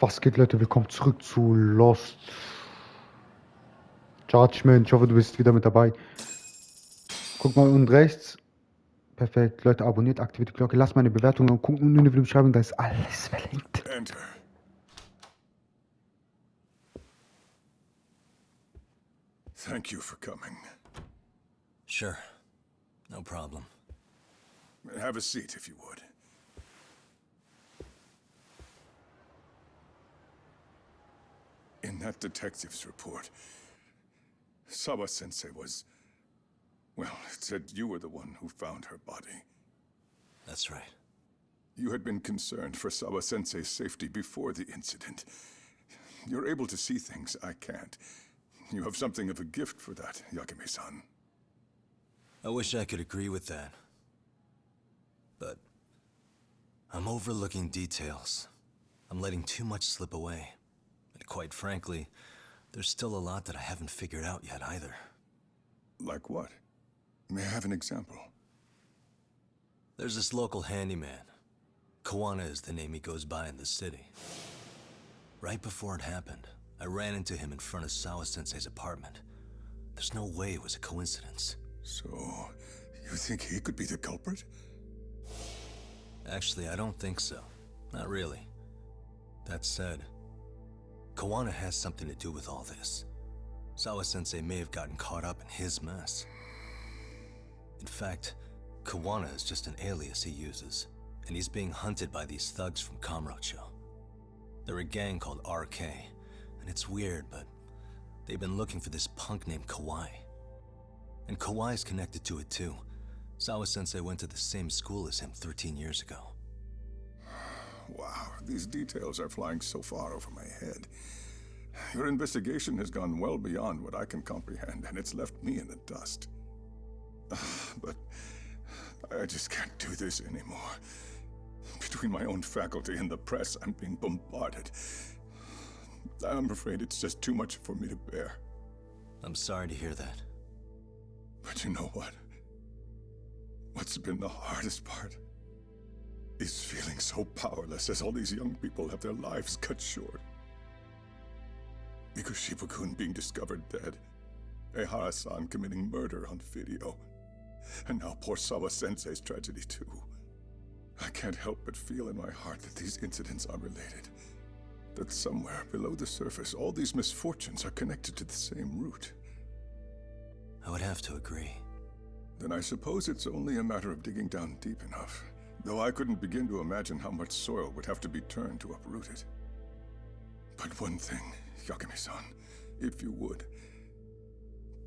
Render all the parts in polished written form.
Was geht, Leute? Willkommen zurück zu Lost Judgment. Ich hoffe, du bist wieder mit dabei. Guck mal unten rechts. Perfekt. Leute, abonniert, aktiviert die Glocke. Lasst meine Bewertung und guckt unten in die Beschreibung. Da ist alles verlinkt. Enter. Thank you for coming. Sure. No problem. Have a seat, if you would. In that detective's report, Sawa-sensei was... Well, it said you were the one who found her body. That's right. You had been concerned for Sawa-sensei's safety before the incident. You're able to see things I can't. You have something of a gift for that, Yakime-san. I wish I could agree with that. But I'm overlooking details. I'm letting too much slip away. And quite frankly, there's still a lot that I haven't figured out yet either. Like what? May I have an example? There's this local handyman. Kuwana is the name he goes by in the city. Right before it happened, I ran into him in front of Sawa-sensei's apartment. There's no way it was a coincidence. So, you think he could be the culprit? Actually, I don't think so. Not really. That said, Kuwana has something to do with all this. Sawa-sensei may have gotten caught up in his mess. In fact, Kuwana is just an alias he uses, and he's being hunted by these thugs from Kamurocho. They're a gang called RK, and it's weird, but they've been looking for this punk named Kawai. And Kawai's connected to it too. Sawa-sensei went to the same school as him 13 years ago. Wow, these details are flying so far over my head. Your investigation has gone well beyond what I can comprehend, and it's left me in the dust. But I just can't do this anymore. Between my own faculty and the press, I'm being bombarded. I'm afraid it's just too much for me to bear. I'm sorry to hear that. But you know what? What's been the hardest part is feeling so powerless as all these young people have their lives cut short. Mikushiba-kun being discovered dead, MEHR-san committing murder on video, and now poor Sawa-sensei's tragedy too. I can't help but feel in my heart that these incidents are related. That somewhere below the surface, all these misfortunes are connected to the same root. I would have to agree. Then I suppose it's only a matter of digging down deep enough. Though I couldn't begin to imagine how much soil would have to be turned to uproot it. But one thing, Yakime-san, if you would,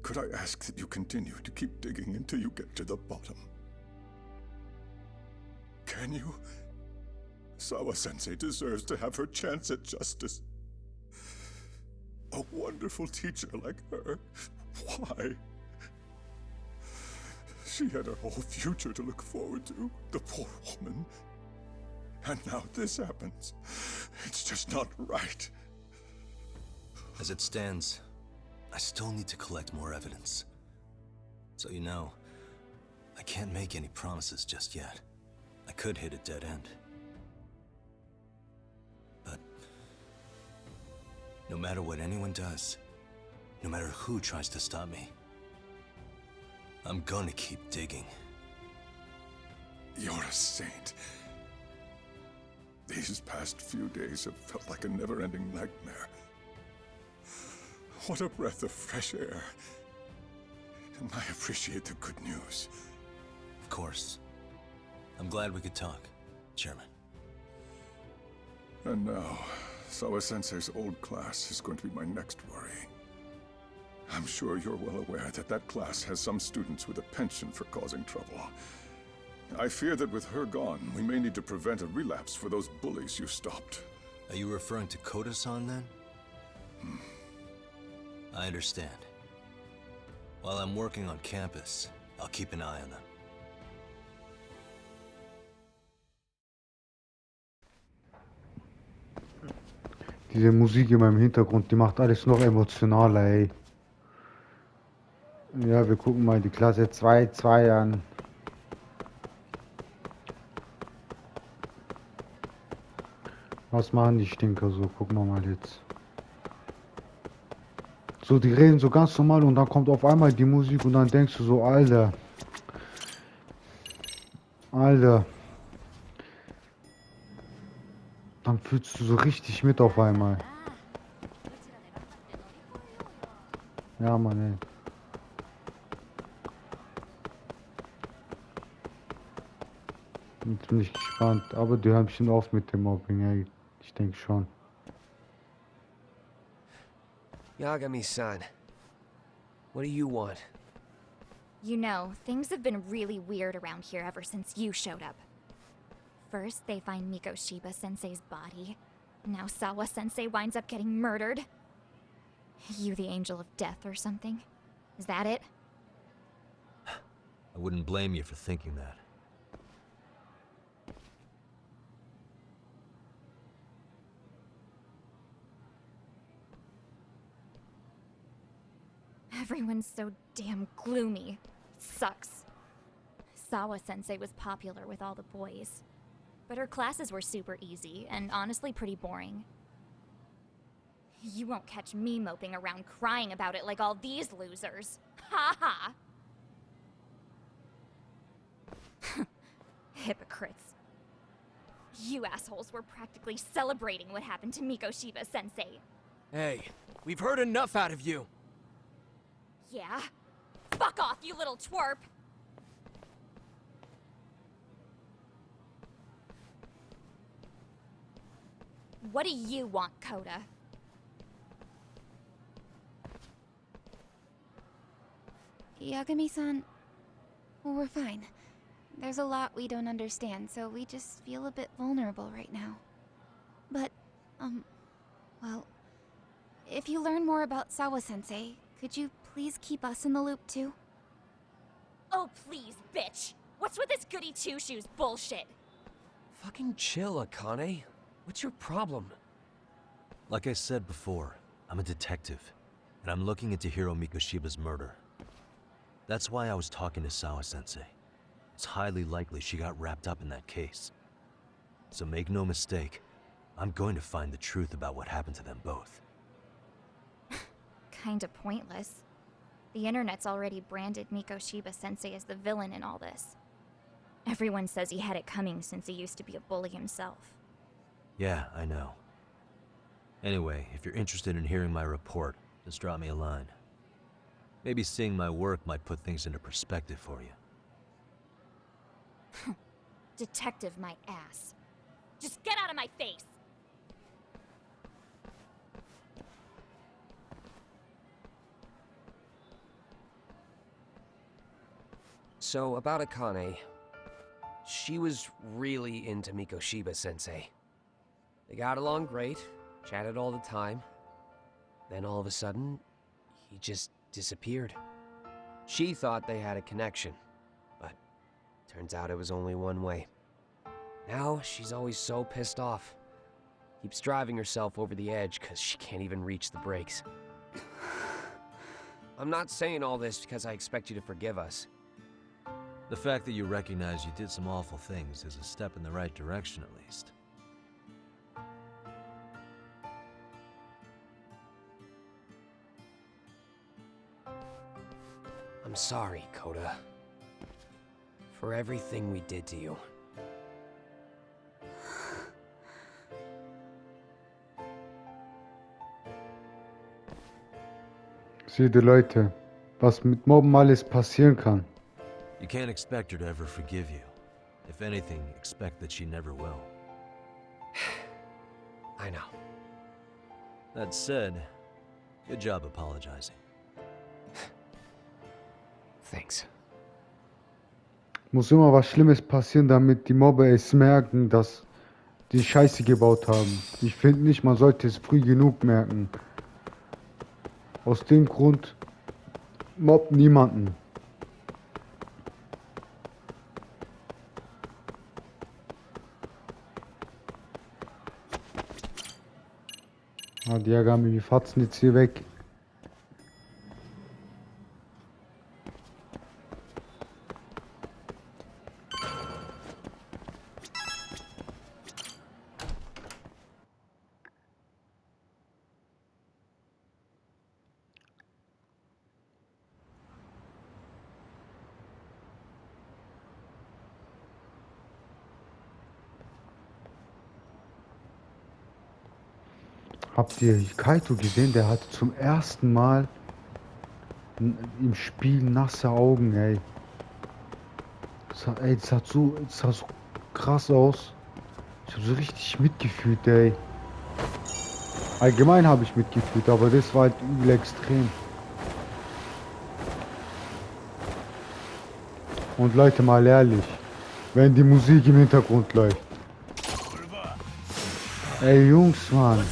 could I ask that you continue to keep digging until you get to the bottom? Can you? Sawa-sensei deserves to have her chance at justice. A wonderful teacher like her. Why? She had her whole future to look forward to, the poor woman. And now this happens. It's just not right. As it stands, I still need to collect more evidence. So you know, I can't make any promises just yet. I could hit a dead end. But no matter what anyone does, no matter who tries to stop me, I'm gonna keep digging. You're a saint. These past few days have felt like a never-ending nightmare. What a breath of fresh air. And I appreciate the good news. Of course. I'm glad we could talk, Chairman. And now, Sawa-sensei's old class is going to be my next worry. I'm sure you're well aware that that class has some students with a penchant for causing trouble. I fear that with her gone, we may need to prevent a relapse for those bullies you stopped. Are you referring to Koda-san then? I understand. While I'm working on campus, I'll keep an eye on them. Diese Musik in meinem Hintergrund, die macht alles noch emotionaler, ey. Ja, wir gucken mal die Klasse 2 an. Was machen die Stinker so? Gucken wir mal jetzt. So, die reden so ganz normal und dann kommt auf einmal die Musik und dann denkst du so, Alter. Alter. Dann fühlst du so richtig mit auf einmal. Ja, Mann, ey. Jetzt bin ich gespannt. Aber die hören bestimmt auf mit dem Mobbing, ey. Ich denke schon. Yagami-san, what do you want? You know, things have been really weird around here ever since you showed up. First, they find Mikoshiba-sensei's body. Now Sawa-sensei winds up getting murdered. You the angel of death or something? Is that it? I wouldn't blame you for thinking that. Everyone's so damn gloomy. It sucks. Sawa-sensei was popular with all the boys. But her classes were super easy, and honestly pretty boring. You won't catch me moping around crying about it like all these losers. Ha ha! Hypocrites. You assholes were practically celebrating what happened to Mikoshiba-sensei. Hey, we've heard enough out of you. Yeah? Fuck off, you little twerp! What do you want, Coda? Yagami-san, well, we're fine. There's a lot we don't understand, so we just feel a bit vulnerable right now. But, well, if you learn more about Sawa-sensei, could you please keep us in the loop too? Oh, please, bitch! What's with this goody two-shoes bullshit? Fucking chill, Akane. What's your problem? Like I said before, I'm a detective, and I'm looking into Hiro Mikoshiba's murder. That's why I was talking to Sawa-sensei. It's highly likely she got wrapped up in that case. So make no mistake, I'm going to find the truth about what happened to them both. Kinda pointless. The internet's already branded Mikoshiba-sensei as the villain in all this. Everyone says he had it coming since he used to be a bully himself. Yeah, I know. Anyway, if you're interested in hearing my report, just drop me a line. Maybe seeing my work might put things into perspective for you. Detective my ass. Just get out of my face! So, about Akane. She was really into Mikoshiba-sensei. They got along great, chatted all the time. Then all of a sudden, he just disappeared. She thought they had a connection, but turns out it was only one way. Now, she's always so pissed off. Keeps driving herself over the edge because she can't even reach the brakes. I'm not saying all this because I expect you to forgive us. The fact that you recognize you did some awful things is a step in the right direction, at least. I'm sorry, Coda. For everything we did to you. Sieh die Leute, was mit Mobben alles passieren kann. You can't expect her to ever forgive you. If anything, expect that she never will. I know. That said, good job apologizing. Thanks. Muss immer was Schlimmes passieren, damit die Mobber es merken, dass die Scheiße gebaut haben. Ich finde nicht, man sollte es früh genug merken. Aus dem Grund mobbt niemanden. Ah, die Yagami, wie fahrt's denn jetzt hier weg? Habt ihr Kaito gesehen? Der hatte zum ersten Mal im Spiel nasse Augen, ey. Das sah so krass aus. Ich habe so richtig mitgefühlt, ey. Allgemein habe ich mitgefühlt, aber das war halt übel extrem. Und Leute, mal ehrlich, wenn die Musik im Hintergrund läuft. Ey, Jungs, Mann.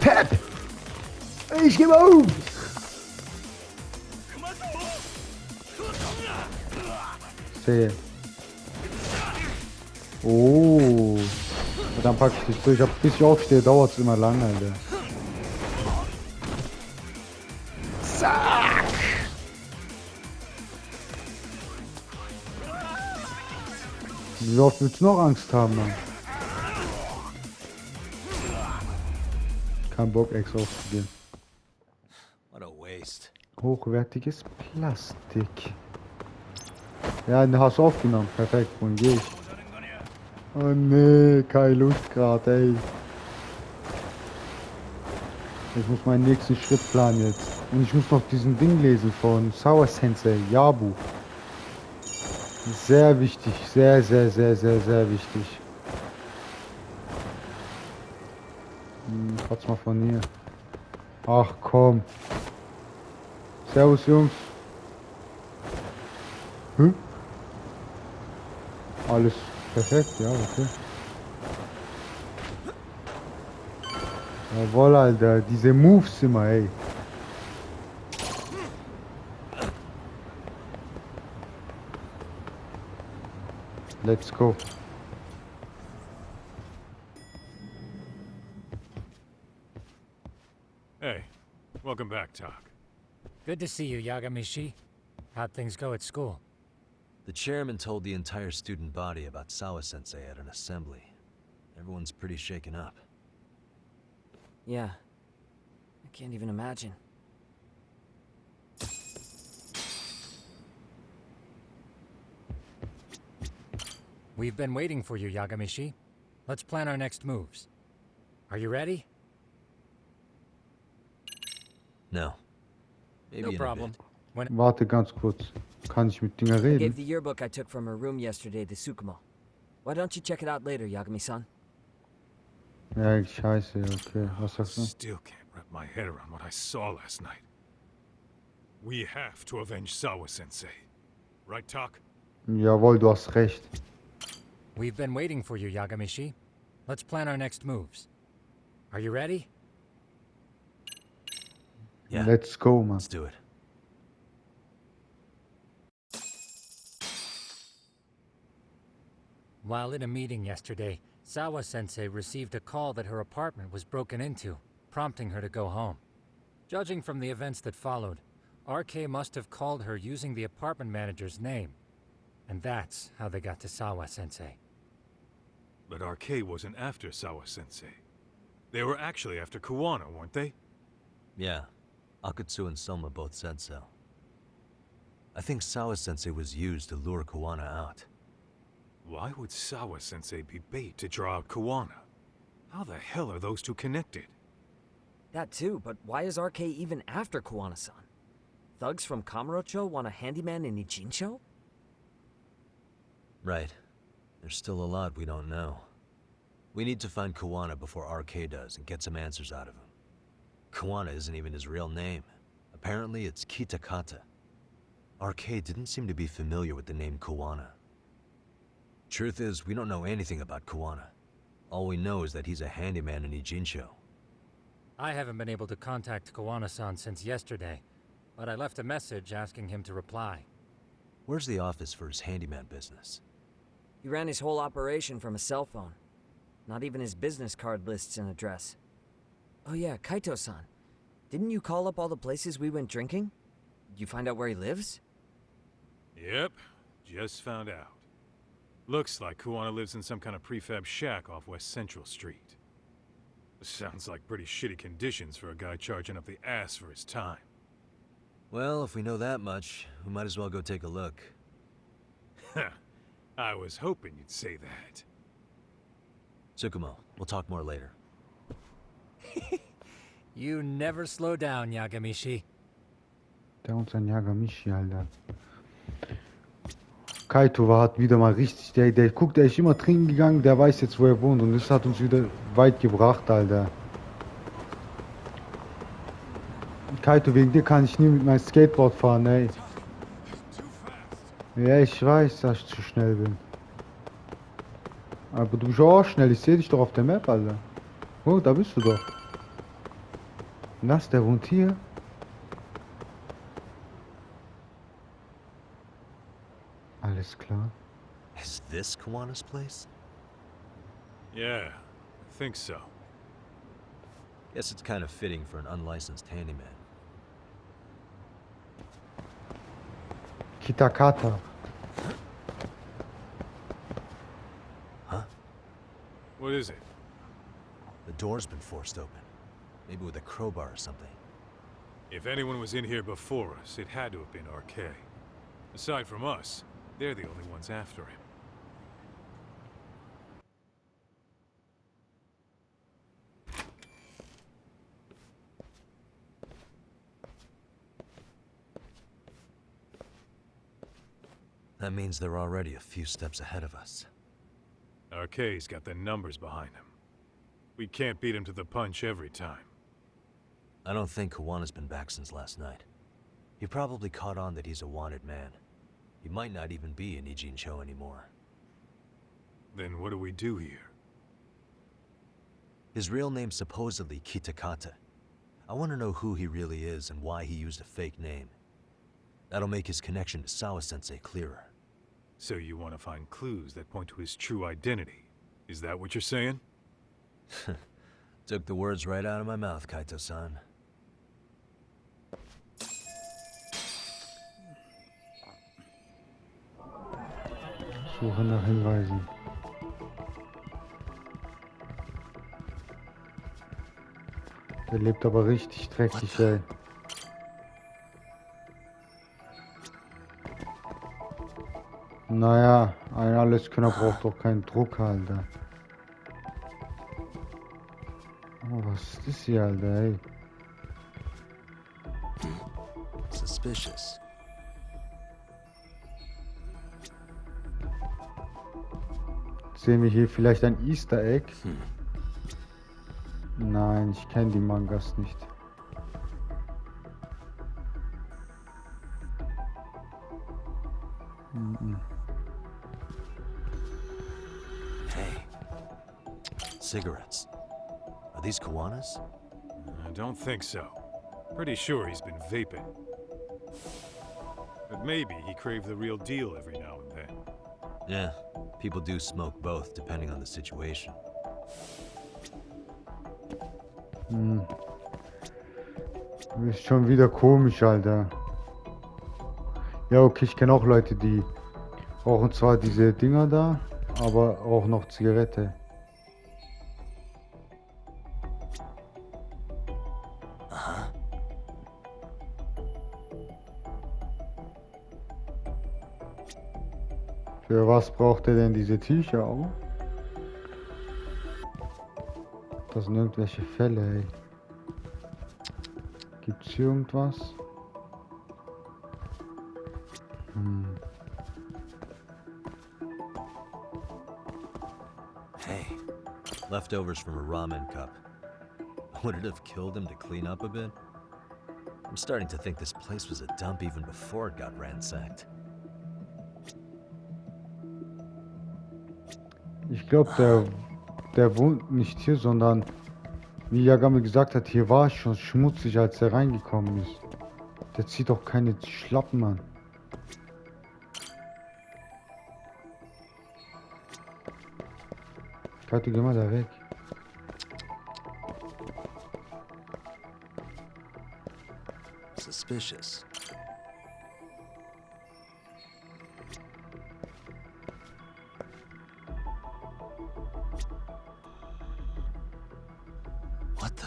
Pep! Ich gebe auf! Sehe. Oh. Dann pack ich dich durch. Bis ich aufstehe, dauert es immer lange, Alter. Zack! Wie oft willst du noch Angst haben, Mann? Kein Bock, Ex aufzugehen. What a waste. Hochwertiges Plastik. Ja, den hast du aufgenommen. Perfekt, wohin gehe ich? Oh nee, keine Lust gerade, ey. Ich muss meinen nächsten Schritt planen jetzt. Und ich muss noch diesen Ding lesen von Sawa Sensei, Yabu. Sehr wichtig, sehr, sehr, sehr, sehr, sehr wichtig. Trotz mal von hier. Ach komm. Servus, Jungs. Hm? Alles perfekt, ja, okay. Jawohl, Alter, diese Moves immer, ey. Let's go. Hey, welcome back, Talk. Good to see you, Yagamishi. How'd things go at school? The chairman told the entire student body about Sawa-sensei at an assembly. Everyone's pretty shaken up. Yeah. I can't even imagine. We've been waiting for you, Yagamishi. Let's plan our next moves. Are you ready? No. Maybe No in a problem. bit. When Warte ganz kurz. Kann ich mit Dinger I gave reden? the yearbook I took from her room yesterday to Tsukumo. Why don't you check it out later, Yagami-san? Ja, scheiße, okay. Was sagst du? Still can't wrap my head around what I saw last night. We have to avenge Sawa-sensei. Right, Talk? Jawohl, du hast recht. we've been waiting for you, Yagamishi. Let's plan our next moves. Are you ready? Yeah, Let's go, Mann. let's do it. While in a meeting yesterday, Sawa-sensei received a call that her apartment was broken into, prompting her to go home. Judging from the events that followed, RK must have called her using the apartment manager's name. And that's how they got to Sawa-sensei. But RK wasn't after Sawa-sensei. They were actually after Kuwana, weren't they? Yeah, Akutsu and Soma both said so. I think Sawa-sensei was used to lure Kuwana out. Why would Sawa-sensei be bait to draw out Kuwana? How the hell are those two connected? That too, but why is RK even after Kuwana-san? Thugs from Kamurocho want a handyman in Ijincho? Right. There's still a lot we don't know. We need to find Kuwana before RK does and get some answers out of him. Kuwana isn't even his real name. Apparently it's Kitakata. RK didn't seem to be familiar with the name Kuwana. Truth is, we don't know anything about Kuwana. All we know is that he's a handyman in Ijincho. I haven't been able to contact Kuwana-san since yesterday, but I left a message asking him to reply. Where's the office for his handyman business? He ran his whole operation from a cell phone. Not even his business card lists an address. Oh yeah, Kaito-san. Didn't you call up all the places we went drinking? Did you find out where he lives? Yep, just found out. Looks like Kuwana lives in some kind of prefab shack off West Central Street. Sounds like pretty shitty conditions for a guy charging up the ass for his time. Well, if we know that much, we might as well go take a look. I was hoping you'd say that. Tsukumo, we'll talk more later. You never slow down, Yagamishi. Der und sein Yagamishi, Alter. Kaito hat wieder mal richtig, der guckt, der ist immer trinken gegangen, der weiß jetzt, wo er wohnt und das hat uns wieder weit gebracht, Alter. Kaito, wegen dir kann ich nie mit meinem Skateboard fahren, ey. Ja, ich weiß, dass ich zu schnell bin. Aber du bist auch schnell, ich sehe dich doch auf der Map, Alter. Oh, da bist du doch. Was, der wohnt hier? Alles klar. Is this Kuwana's place? Yeah, I think so. Guess it's kind of fitting for an unlicensed handyman. Kitakata. Huh? What is it? The door's been forced open. Maybe with a crowbar or something. If anyone was in here before us, it had to have been RK. Aside from us, they're the only ones after him. That means they're already a few steps ahead of us. RK's got the numbers behind him. We can't beat him to the punch every time. I don't think Kuwana's been back since last night. He probably caught on that he's a wanted man. He might not even be in Ijincho anymore. Then what do we do here? His real name's supposedly Kitakata. I want to know who he really is and why he used a fake name. That'll make his connection to Sawa-sensei clearer. So you want to find clues that point to his true identity? Is that what you're saying? Took the words right out of my mouth, Kaito-san. Suche nach Hinweisen. Der lebt aber richtig dreckig, ey. Naja, ein Alleskönner braucht doch keinen Druck, Alter. Oh, was ist das hier, Alter, ey? Suspicious. Sehen wir hier vielleicht ein Easter Egg? Nein, ich kenne die Mangas nicht. Hey. Cigarettes. Are these Kuwana's? I don't think so. Pretty sure he's been vaping. But maybe he craved the real deal every now and then. Yeah, people do smoke both, depending on the situation. Ist schon wieder komisch, Alter. Ja, okay, ich kenne auch Leute, die rauchen zwar diese Dinger da, aber auch noch Zigarette. Aha. Für was braucht er denn diese Tücher auch? Das sind irgendwelche Fälle, ey. Gibt's hier irgendwas? Hey. Leftovers from a ramen cup. Would it have killed him to clean up a bit? I'm starting to think this place was a dump even before it got ransacked. Ich glaube, der wohnt nicht hier, sondern wie Yagami gesagt hat, hier war es schon schmutzig, als er reingekommen ist. Der zieht doch keine Schlappen an. Kato, geh mal da weg. Suspicious. What the?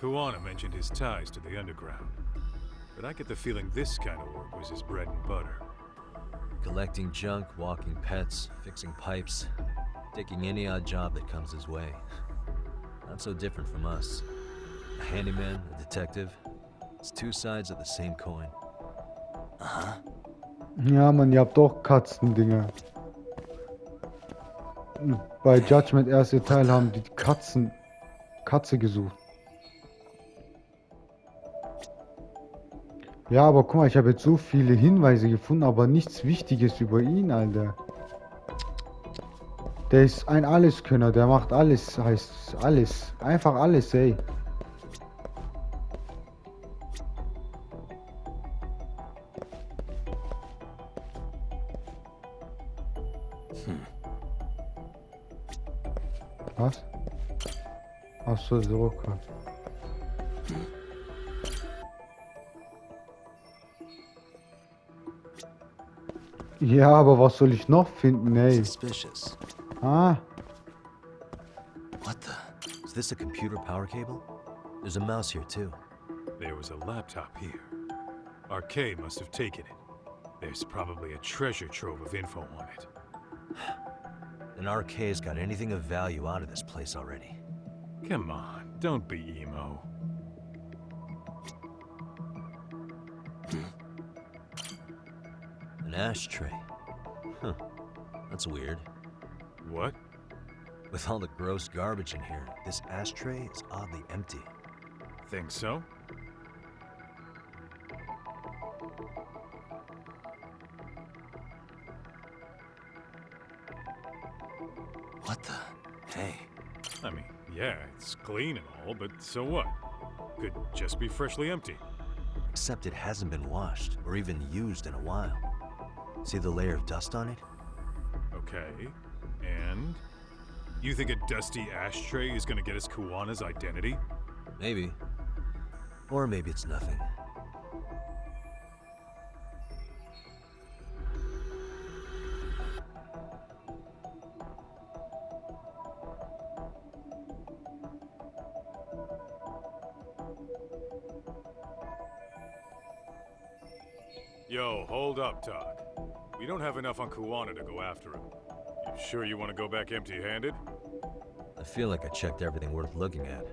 Kuwana mentioned his ties to the underground. but I get the feeling this kind of work was his bread and butter. Collecting junk, walking pets, fixing pipes, taking any odd job that comes his way. Not so different from us. A handyman, a detective. It's two sides of the same coin. Uh-huh. Ja, man, ihr habt auch Katzendinger. Bei Judgment erste Teil haben die Katze gesucht. Ja, aber guck mal, ich habe jetzt so viele Hinweise gefunden, aber nichts Wichtiges über ihn, Alter. Der ist ein Alleskönner, der macht alles, heißt alles. Einfach alles, ey. Was? Ach so, so, okay. Ja, aber was soll ich noch finden, ey? Suspicious. Ah, What the? Is this a computer power cable? There's a mouse here too. There was a laptop here. RK must have taken it. There's probably a treasure trove of info on it. And RK's got anything of value out of this place already. Come on, don't be emo. An ashtray. Huh. That's weird. What? With all the gross garbage in here, this ashtray is oddly empty. Think so? What the? Hey. I mean, yeah, it's clean and all, but so what? Could just be freshly empty. Except it hasn't been washed or even used in a while. See the layer of dust on it? Okay, and? You think a dusty ashtray is gonna get us Kuwana's identity? Maybe. Or maybe it's nothing. Yo, hold up, Talk. We don't have enough on Kuwana to go after him. You sure you want to go back empty-handed? I feel like I checked everything worth looking at.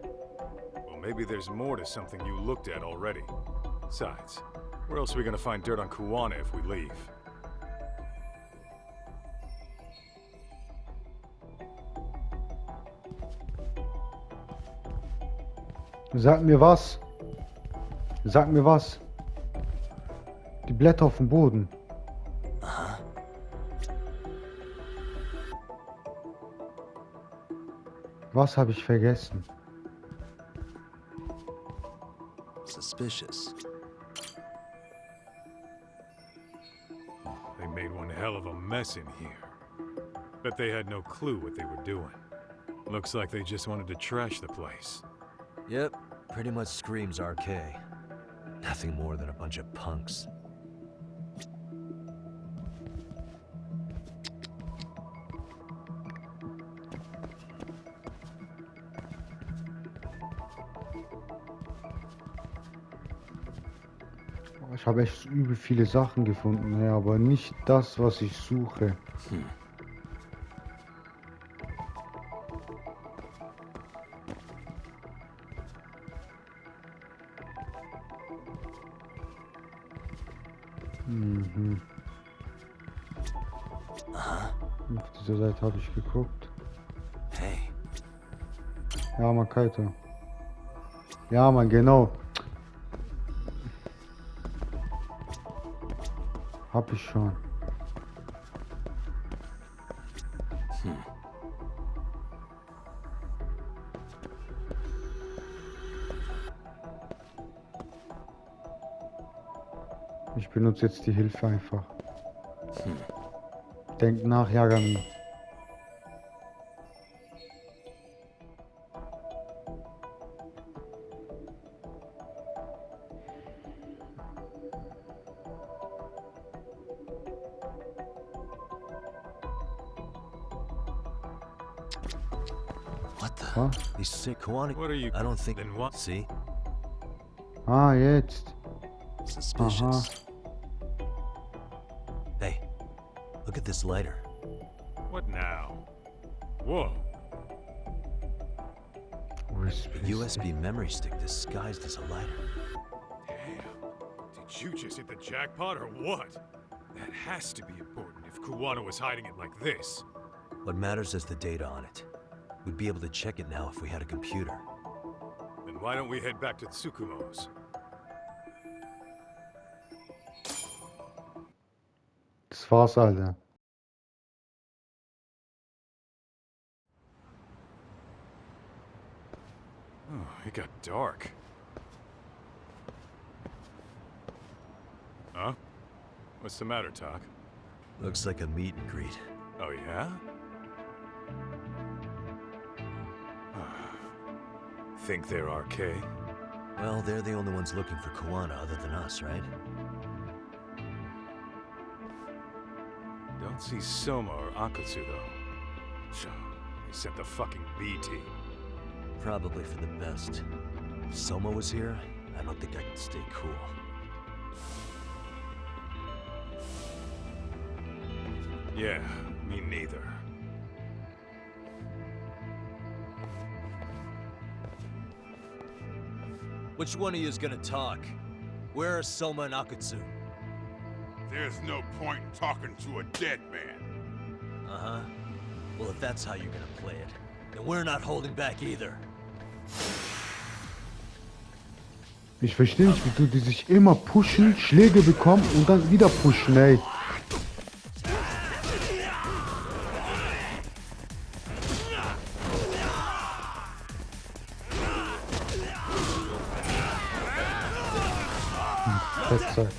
Well, maybe there's more to something you looked at already. Besides, where else are we gonna find dirt on Kuwana if we leave? sag mir was. Sag mir was. Die Blätter auf dem Boden. Was habe ich vergessen? Suspicious. They made one hell of a mess in here. Bet they had no clue what they were doing. Looks like they just wanted to trash the place. Yep, pretty much screams RK. Nothing more than a bunch of punks. Ich habe echt übel viele Sachen gefunden, ja, aber nicht das, was ich suche. Mhm. Auf dieser Seite habe ich geguckt. Hey. Ja, man, Kaito. Ja, man, genau. Hab ich schon. Ich benutze jetzt die Hilfe einfach. Denk nach, Yagami. What the? Huh? These sick Kuwana. What are you? I don't think. Then what? See? Ah, jetzt. suspicious. Hey, look at this lighter. What now? Whoa. A USB memory stick disguised as a lighter. Damn. Did you just hit the jackpot or what? That has to be important if Kuwana was hiding it like this. What matters is the data on it. We'd be able to check it now if we had a computer. Then why don't we head back to Tsukumo's? Das war's, Alter. Oh, it got dark. Huh? What's the matter, Talk? Looks like a meet and greet. Oh, yeah? Think they're RK? Well, they're the only ones looking for Kuwana other than us, right? Don't see Soma or Akutsu, though. So, they sent the fucking B team. Probably for the best. If Soma was here, I don't think I could stay cool. Yeah, me neither. Which one of you is gonna talk? Where are Soma and Akutsu? There's no point in talking to a dead man. Uh-huh. Well, if that's how you're gonna play it, then we're not holding back either. Ich verstehe nicht, wie die sich immer pushen, Schläge bekommen und dann wieder pushen, ey. Fettsack.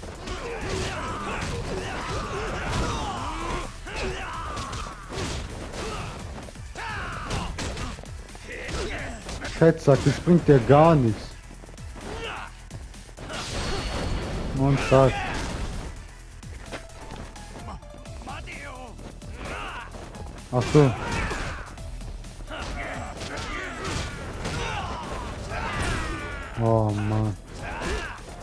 Fettsack, das bringt dir gar nichts. Und zack. Ach so. Oh Mann.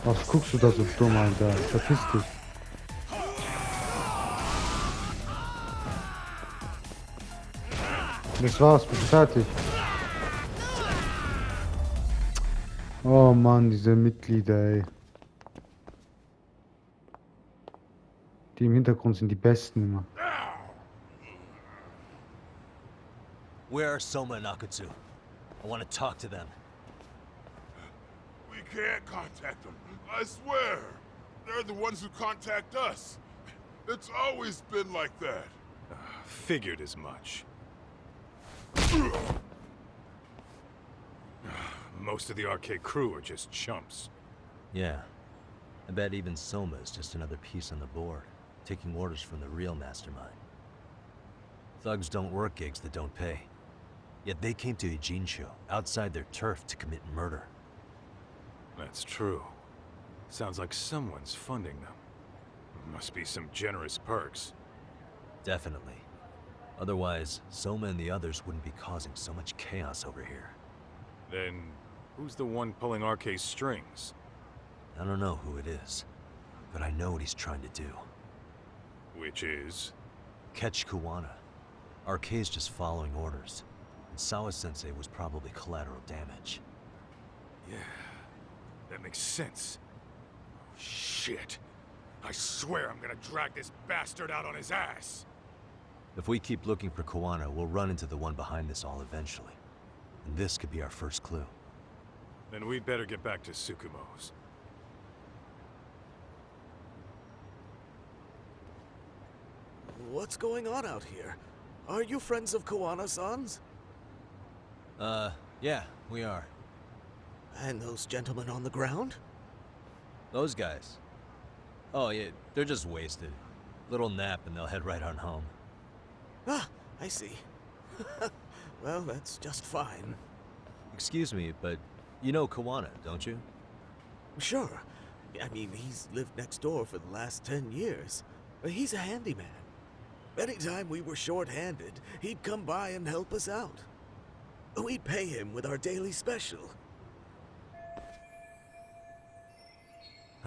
Was guckst du da so dumm, Alter? Verpiss dich. Das war's, bist du fertig? Oh Mann, diese Mitglieder, ey. Die im Hintergrund sind die Besten immer. Where are Soma and Akutsu? I want to talk to them. We can't contact them. I swear. They're the ones who contact us. It's always been like that. Figured as much. Most of the RK crew are just chumps. Yeah. I bet even Soma is just another piece on the board, taking orders from the real mastermind. Thugs don't work gigs that don't pay. Yet they came to Ijincho, outside their turf, to commit murder. That's true. Sounds like someone's funding them. Must be some generous perks. Definitely. Otherwise, Soma and the others wouldn't be causing so much chaos over here. Then, who's the one pulling RK's strings? I don't know who it is, but I know what he's trying to do. Which is? Catch Kuwana. RK's just following orders. And Sawa-sensei was probably collateral damage. Yeah, that makes sense. Shit. I swear I'm gonna drag this bastard out on his ass. If we keep looking for Kuwana, we'll run into the one behind this all eventually. And this could be our first clue. Then we'd better get back to Tsukumo's. What's going on out here? Are you friends of Kuwana-san's? Yeah, we are. And those gentlemen on the ground? Those guys? Oh, yeah, they're just wasted. Little nap and they'll head right on home. Ah, I see. Well, that's just fine. Excuse me, but you know Kuwana, don't you? Sure. I mean, he's lived next door for the last 10 years. He's a handyman. Anytime we were short-handed, he'd come by and help us out. We'd pay him with our daily special.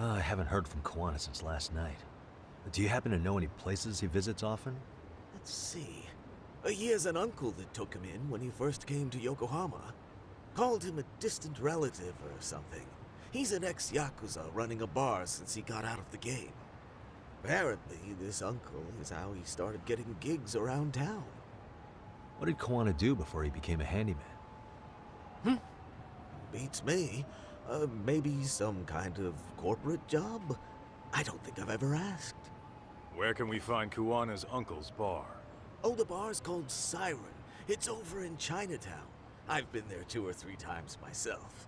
I haven't heard from Kuwana since last night. Do you happen to know any places he visits often? Let's see. He has an uncle that took him in when he first came to Yokohama. Called him a distant relative or something. He's an ex-Yakuza running a bar since he got out of the game. Apparently, this uncle is how he started getting gigs around town. What did Kuwana do before he became a handyman? Beats me. Maybe some kind of corporate job? I don't think I've ever asked. Where can we find Kuwana's uncle's bar? Oh, the bar's called Siren. It's over in Chinatown. I've been there 2 or 3 times myself.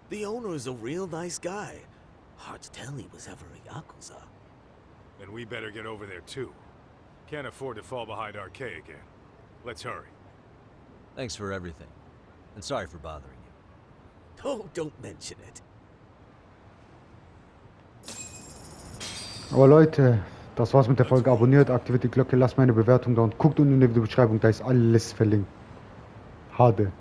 The owner's a real nice guy. Hard to tell he was ever a Yakuza. Then we better get over there too. Can't afford to fall behind RK again. Let's hurry. Thanks for everything. And sorry for bothering you. Oh, don't mention it. Aber Leute, das war's mit der Folge. Abonniert, aktiviert die Glocke, lasst meine Bewertung da und guckt unten in der Videobeschreibung, da ist alles verlinkt. Hade.